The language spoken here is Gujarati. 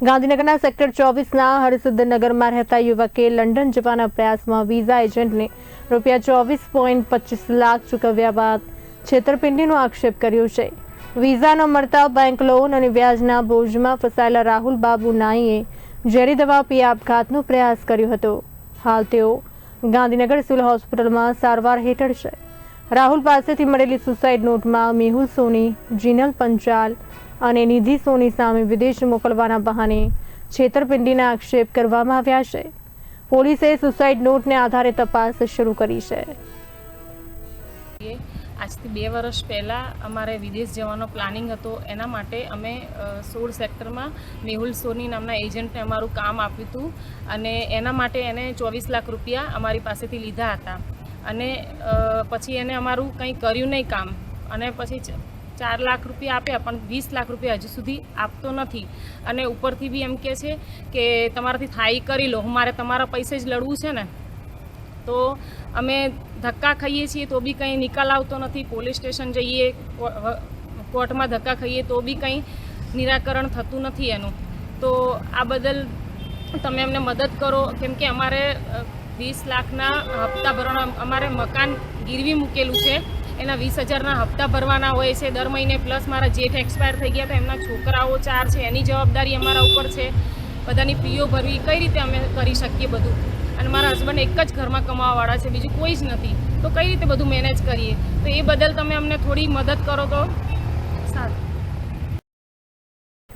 ગાંધીનગરના સેક્ટર 24ના હરસિદ્ધનગરમાં રહેતા યુવકે લંડન જવાના પ્રયાસમાં વિઝા એજન્ટને ₹24.25 લાખ ચૂકવ્યા બાદ છેતરપિંડીનો આક્ષેપ કર્યો છે। વિઝા ન મળતા બેંક લોન અને વ્યાજના બોજમાં ફસાયેલા રાહુલ બાબુ નાઈએ ઝેરી દવા પી આપઘાતનો પ્રયાસ કર્યો હતો। હાલ તેઓ ગાંધીનગર સિવિલ હોસ્પિટલમાં સારવાર હેઠળ છે। રાહુલ પાસેથી મળેલી સુસાઇડ નોટમાં મેહુલ સોની, જીનલ પંચાલ અને નિધિ સોની સામે વિદેશ મોકલવાના બહાને છેતરપિંડીના આક્ષેપ કરવામાં આવ્યા છે। પોલીસે સુસાઇડ નોટને આધારે તપાસ શરૂ કરી છે। આજથી 2 વર્ષ પહેલાં અમારે વિદેશ જવાનો પ્લાનિંગ હતો। એના માટે અમે 16 સેક્ટરમાં મેહુલ સોની નામના એજન્ટને અમારું કામ આપ્યું હતું અને એના માટે એને 24 લાખ રૂપિયા અમારી પાસેથી લીધા હતા અને પછી એને અમારું કંઈ કર્યું નહીં કામ અને પછી 4 લાખ રૂપિયા આપ્યા પણ 20 લાખ રૂપિયા હજુ સુધી આપતો નથી અને ઉપરથી બી એમ કહે છે કે તમારાથી થાય કરી લો, મારે તમારા પૈસે જ લડવું છે ને। તો અમે ધક્કા ખાઈએ છીએ તો બી કંઈ નિકાલ આવતો નથી। પોલીસ સ્ટેશન જઈએ, કોર્ટમાં ધક્કા ખાઈએ તો બી કંઈ નિરાકરણ થતું નથી એનું। તો આ બદલ તમે અમને મદદ કરો, કેમ કે અમારે 20 લાખના હપ્તા ભરવાના, અમારે મકાન ગીરવી મૂકેલું છે, એના 20,000ના હપ્તા ભરવાના હોય છે દર મહિને, પ્લસ મારા જેઠ એક્સપાયર થઈ ગયા તો એમના છોકરાઓ 4 છે, એની જવાબદારી અમારા ઉપર છે। બધાની પીઓ ભરવી કઈ રીતે અમે કરી શકીએ બધું? અને મારા હસબન્ડ એક જ ઘરમાં કમાવાવાળા છે, બીજું કોઈ જ નથી, તો કઈ રીતે બધું મેનેજ કરીએ? તો એ બદલ તમે અમને થોડી મદદ કરો તો